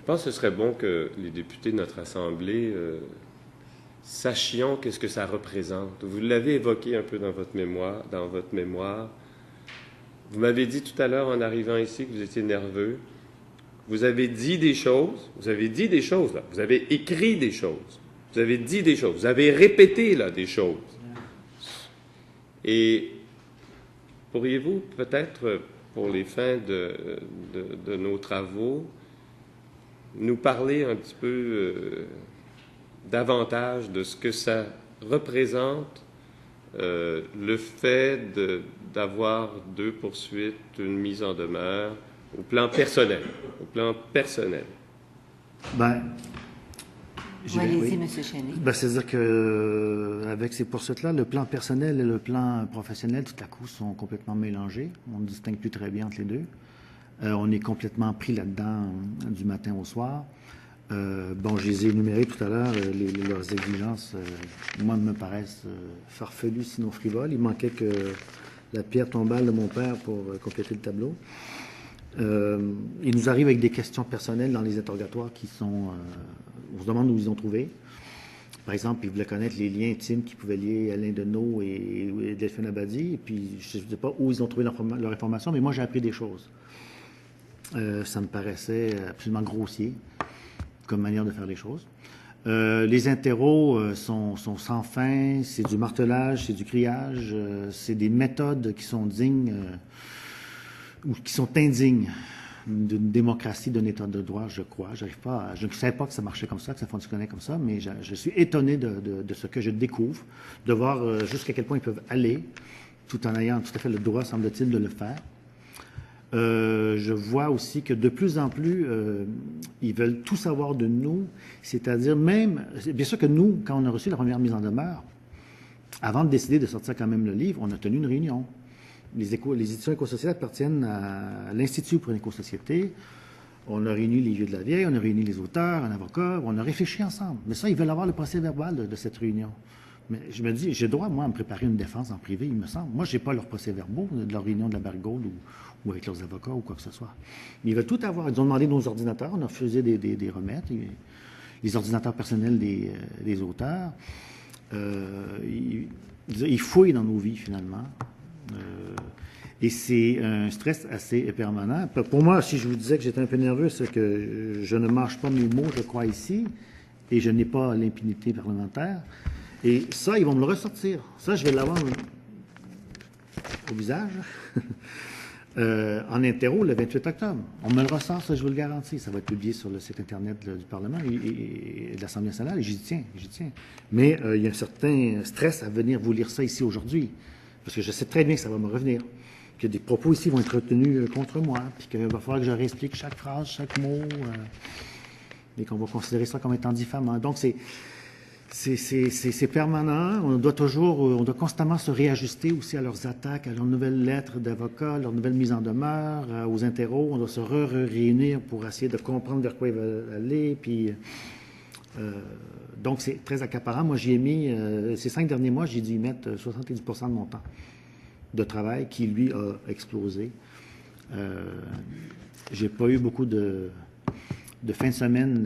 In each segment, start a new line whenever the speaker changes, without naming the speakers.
pense que ce serait bon que les députés de notre Assemblée sachions qu'est-ce que ça représente. Vous l'avez évoqué un peu dans votre mémoire. Vous m'avez dit tout à l'heure en arrivant ici que vous étiez nerveux. Vous avez dit des choses, là. Vous avez écrit des choses, vous avez dit des choses, vous avez répété là des choses. Et pourriez-vous peut-être, pour les fins de nos travaux, nous parler un petit peu davantage de ce que ça représente, le fait d'avoir 2 poursuites, une mise en demeure, au plan personnel.
Ben,
allez-y, M. Cheney.
Ben, c'est-à-dire qu'avec ces poursuites-là, le plan personnel et le plan professionnel, tout à coup, sont complètement mélangés. On ne distingue plus très bien entre les deux. On est complètement pris là-dedans du matin au soir. Bon, je les ai énumérés tout à l'heure. Leurs exigences, moi, me paraissent farfelues, sinon frivoles. Il manquait que la pierre tombale de mon père pour compléter le tableau. Il nous arrive avec des questions personnelles dans les interrogatoires qui sont... on se demande où ils ont trouvé. Par exemple, ils voulaient connaître les liens intimes qui pouvaient lier Alain Deneau et Delphine Abadie. Et puis, je ne sais pas où ils ont trouvé leur information, mais moi, j'ai appris des choses. Ça me paraissait absolument grossier comme manière de faire les choses. Les interros sont sans fin, c'est du martelage, c'est du criage, c'est des méthodes qui sont dignes... ou qui sont indignes d'une démocratie, d'un état de droit, je crois. Je ne savais pas que ça marchait comme ça, que ça fonctionnait comme ça, mais je suis étonné de ce que je découvre, de voir jusqu'à quel point ils peuvent aller, tout en ayant tout à fait le droit, semble-t-il, de le faire. Je vois aussi que de plus en plus, ils veulent tout savoir de nous, c'est-à-dire même... Bien sûr que nous, quand on a reçu la première mise en demeure, avant de décider de sortir quand même le livre, on a tenu une réunion. Les éditions éco-sociétés appartiennent à l'Institut pour une éco-société. On a réuni les vieux de la vieille, on a réuni les auteurs, un avocat, on a réfléchi ensemble. Mais ça, ils veulent avoir le procès-verbal de cette réunion. Mais je me dis, j'ai droit, moi, à me préparer une défense en privé, il me semble. Moi, je n'ai pas leur procès-verbaux de leur réunion de la Bargold ou avec leurs avocats ou quoi que ce soit. Mais ils veulent tout avoir. Ils ont demandé nos ordinateurs, on a refusé des remettre, les ordinateurs personnels des auteurs. Ils fouillent dans nos vies, finalement. Et c'est un stress assez permanent. Pour moi, si je vous disais que j'étais un peu nerveux, c'est que je ne mâche pas mes mots, je crois, ici, et je n'ai pas l'impunité parlementaire. Et ça, ils vont me le ressortir. Ça, je vais l'avoir au visage en interro le 28 octobre. On me le ressort, ça, je vous le garantis. Ça va être publié sur le site Internet du Parlement et de l'Assemblée nationale, et j'y tiens. Mais il y a un certain stress à venir vous lire ça ici aujourd'hui. Parce que je sais très bien que ça va me revenir, que des propos ici vont être retenus contre moi, puis qu'il va falloir que je réexplique chaque phrase, chaque mot, et qu'on va considérer ça comme étant diffamant. Donc, c'est permanent. On doit constamment se réajuster aussi à leurs attaques, à leurs nouvelles lettres d'avocats, leurs nouvelles mises en demeure, aux interros. On doit se réunir pour essayer de comprendre vers quoi ils veulent aller, puis... donc, c'est très accaparant. Moi, j'y ai mis, ces 5 derniers mois, j'ai dû y mettre 70% de mon temps de travail qui, lui, a explosé. J'ai pas eu beaucoup de fin de semaine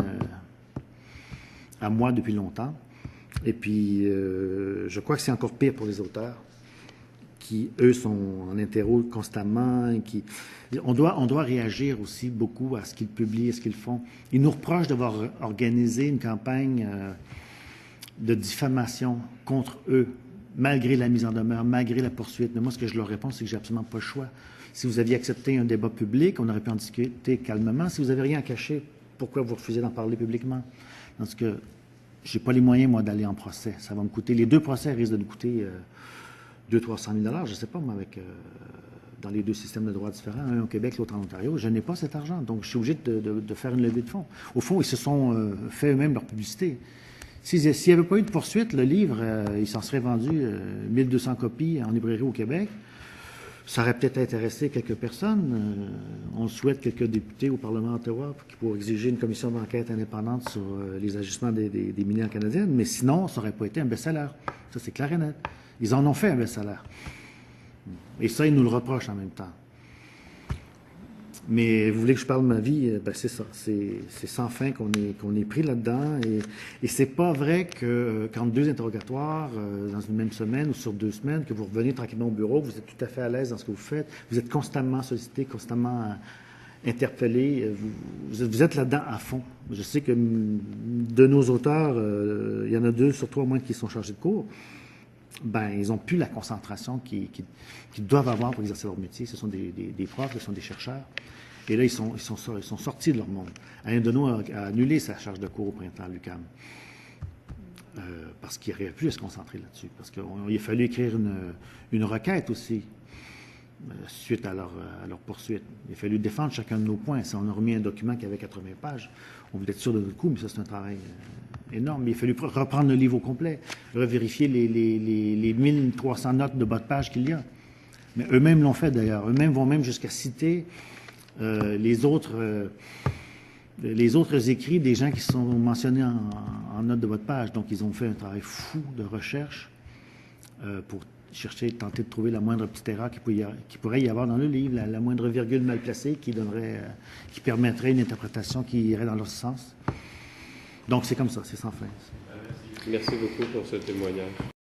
à moi depuis longtemps. Et puis, je crois que c'est encore pire pour les auteurs qui, eux, sont en interro constamment. On doit réagir aussi beaucoup à ce qu'ils publient, à ce qu'ils font. Ils nous reprochent d'avoir organisé une campagne de diffamation contre eux, malgré la mise en demeure, malgré la poursuite. Mais moi, ce que je leur réponds, c'est que j'ai absolument pas le choix. Si vous aviez accepté un débat public, on aurait pu en discuter calmement. Si vous n'avez rien à cacher, pourquoi vous refusez d'en parler publiquement? Parce que j'ai pas les moyens, moi, d'aller en procès. Ça va me coûter... Les 2 procès risquent de nous coûter 200 000 $, je ne sais pas, moi, avec... dans les 2 systèmes de droit différents, un au Québec, l'autre en Ontario, je n'ai pas cet argent. Donc, je suis obligé de faire une levée de fonds. Au fond, ils se sont fait eux-mêmes leur publicité. S'il n'y avait pas eu de poursuite, le livre, il s'en serait vendu 1200 copies en librairie au Québec. Ça aurait peut-être intéressé quelques personnes. On souhaite quelques députés au Parlement d'Ottawa pour exiger une commission d'enquête indépendante sur les agissements des minières canadiennes. Mais sinon, ça n'aurait pas été un best-seller. Ça, c'est clair et net. Ils en ont fait un best-seller. Et ça, ils nous le reprochent en même temps. Mais vous voulez que je parle de ma vie? Ben c'est ça. C'est sans fin qu'on est pris là-dedans. Et c'est pas vrai que quand 2 interrogatoires dans une même semaine ou sur 2 semaines, que vous revenez tranquillement au bureau, vous êtes tout à fait à l'aise dans ce que vous faites. Vous êtes constamment sollicité, constamment interpellé. Vous êtes là-dedans à fond. Je sais que de nos auteurs, il y en a 2 sur 3 au moins qui sont chargés de cours. Ben, ils n'ont plus la concentration qu'ils doivent avoir pour exercer leur métier. Ce sont des profs, ce sont des chercheurs. Et là, ils sont sortis de leur monde. Alain Deneau a annulé sa charge de cours au printemps à l'UQAM. Parce qu'il n'aurait plus à se concentrer là-dessus. Parce qu'il a fallu écrire une requête aussi, suite à leur poursuite. Il a fallu défendre chacun de nos points. Ça, on a remis un document qui avait 80 pages. On voulait être sûr de notre coup, mais ça, c'est un travail énorme. Il a fallu reprendre le livre au complet, revérifier les 1300 notes de bas de page qu'il y a. Mais eux-mêmes l'ont fait d'ailleurs. Eux-mêmes vont même jusqu'à citer les autres écrits des gens qui sont mentionnés en note de bas de page. Donc, ils ont fait un travail fou de recherche pour tenter de trouver la moindre petite erreur qui pourrait y avoir dans le livre, la moindre virgule mal placée qui permettrait une interprétation qui irait dans leur sens. Donc, c'est comme ça, c'est sans fin.
Merci beaucoup pour ce témoignage.